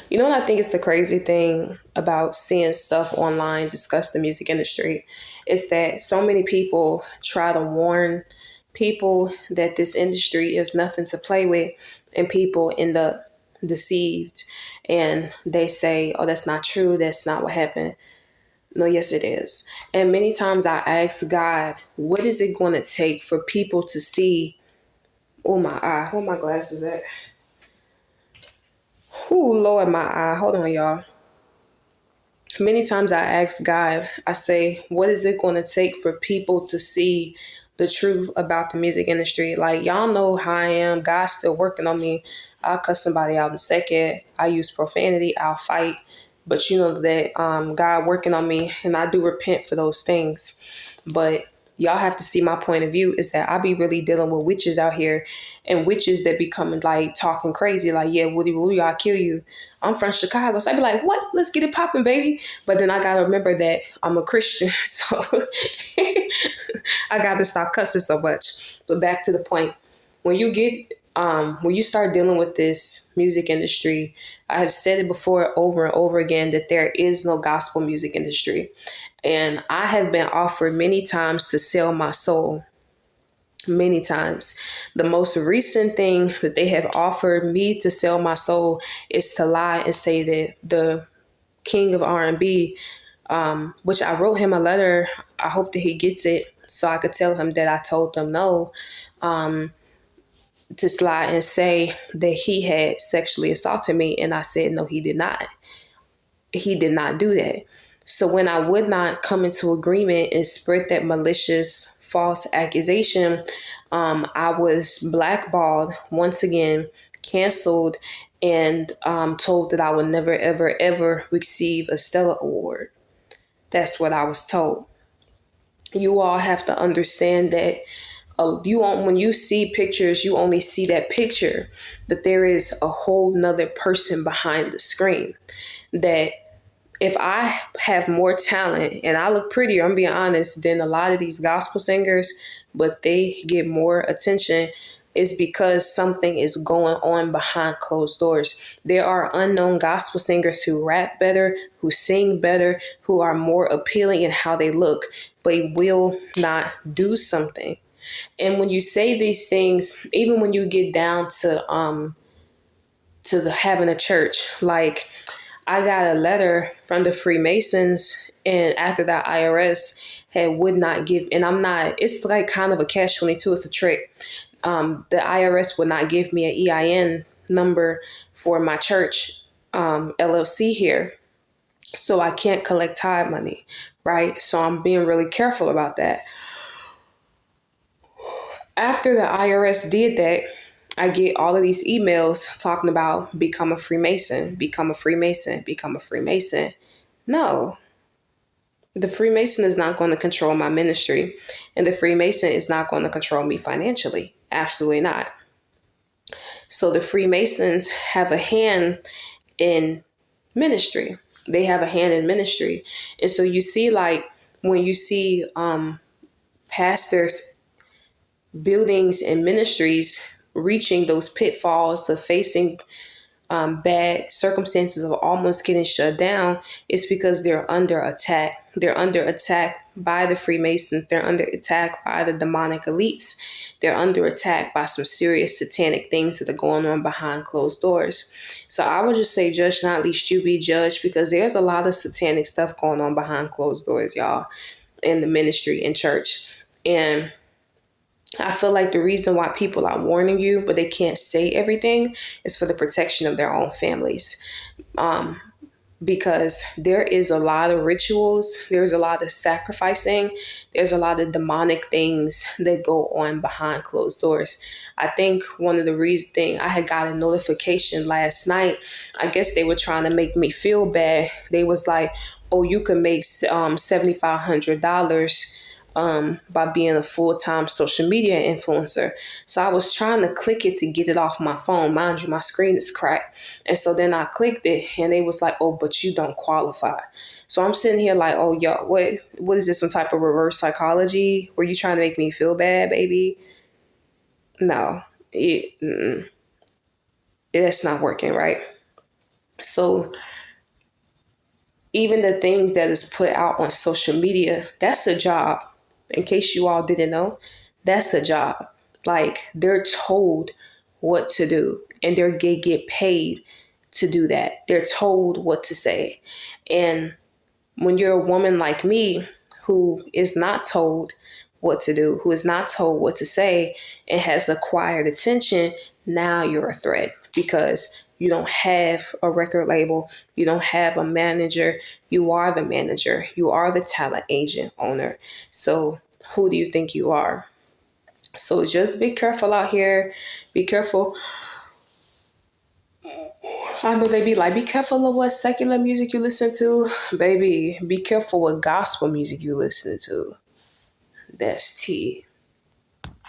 You know what I think is the crazy thing about seeing stuff online discuss the music industry is that so many people try to warn people that this industry is nothing to play with, and people end up deceived and they say, oh, that's not true. That's not what happened. No, yes, it is. And many times I ask God, what is it going to take for people to see? Oh, my eye. Where my glasses at? Oh, Lord, my eye. Hold on, y'all. Many times I ask God, I say, what is it going to take for people to see the truth about the music industry? Like, y'all know how I am. God's still working on me. I'll cuss somebody out in a second. I use profanity. I'll fight. But you know that God working on me, and I do repent for those things. But y'all have to see my point of view is that I be really dealing with witches out here, and witches that be coming like talking crazy, like, yeah, Woody, I'll kill you. I'm from Chicago. So I be like, what? Let's get it popping, baby. But then I got to remember that I'm a Christian. So I got to stop cussing so much. But back to the point. When you start dealing with this music industry, I have said it before over and over again that there is no gospel music industry. And I have been offered many times to sell my soul. Many times. The most recent thing that they have offered me to sell my soul is to lie and say that the king of R&B, which I wrote him a letter. I hope that he gets it so I could tell him that I told them no, to lie and say that he had sexually assaulted me. And I said, no, he did not. He did not do that. So when I would not come into agreement and spread that malicious false accusation, I was blackballed once again, canceled, and told that I would never, ever, ever receive a Stella Award. That's what I was told. You all have to understand that when you see pictures, you only see that picture, but there is a whole nother person behind the screen. That if I have more talent and I look prettier, I'm being honest, than a lot of these gospel singers, but they get more attention, is because something is going on behind closed doors. There are unknown gospel singers who rap better, who sing better, who are more appealing in how they look, but will not do something. And when you say these things, even when you get down to having a church, like I got a letter from the Freemasons, and after that IRS had would not give, and I'm not, it's like kind of a catch-22, it's a trick. The IRS would not give me an EIN number for my church LLC here. So I can't collect tithe money, right? So I'm being really careful about that. After the IRS did that, I get all of these emails talking about become a Freemason, become a Freemason, become a Freemason. No, the Freemason is not going to control my ministry, and the Freemason is not going to control me financially. Absolutely not. So the Freemasons have a hand in ministry. They have a hand in ministry. And so you see, like, when you see pastors, buildings, and ministries reaching those pitfalls of facing bad circumstances of almost getting shut down, it's because they're under attack. They're under attack by the Freemasons. They're under attack by the demonic elites. They're under attack by some serious satanic things that are going on behind closed doors. So I would just say, judge not, lest you be judged, because there's a lot of satanic stuff going on behind closed doors, y'all, in the ministry and church. And I feel like the reason why people are warning you, but they can't say everything, is for the protection of their own families. Because there is a lot of rituals, there's a lot of sacrificing, there's a lot of demonic things that go on behind closed doors. I think one of the reasons I had got a notification last night, I guess they were trying to make me feel bad. They was like, oh, you can make $7,500 by being a full-time social media influencer. So I was trying to click it to get it off my phone. Mind you, my screen is cracked. And so then I clicked it and they was like, oh, but you don't qualify. So I'm sitting here like, oh, yo, what is this, some type of reverse psychology? Were you trying to make me feel bad, baby? No, it's not working, right? So even the things that is put out on social media, that's a job. In case you all didn't know, that's a job. Like they're told what to do and they get paid to do that. They're told what to say. And when you're a woman like me who is not told what to do, who is not told what to say, and has acquired attention, now you're a threat because you don't have a record label, you don't have a manager, you are the manager, you are the talent agent owner. So who do you think you are? So just be careful out here. Be careful. I know they be like, be careful of what secular music you listen to. Baby, be careful what gospel music you listen to. That's tea.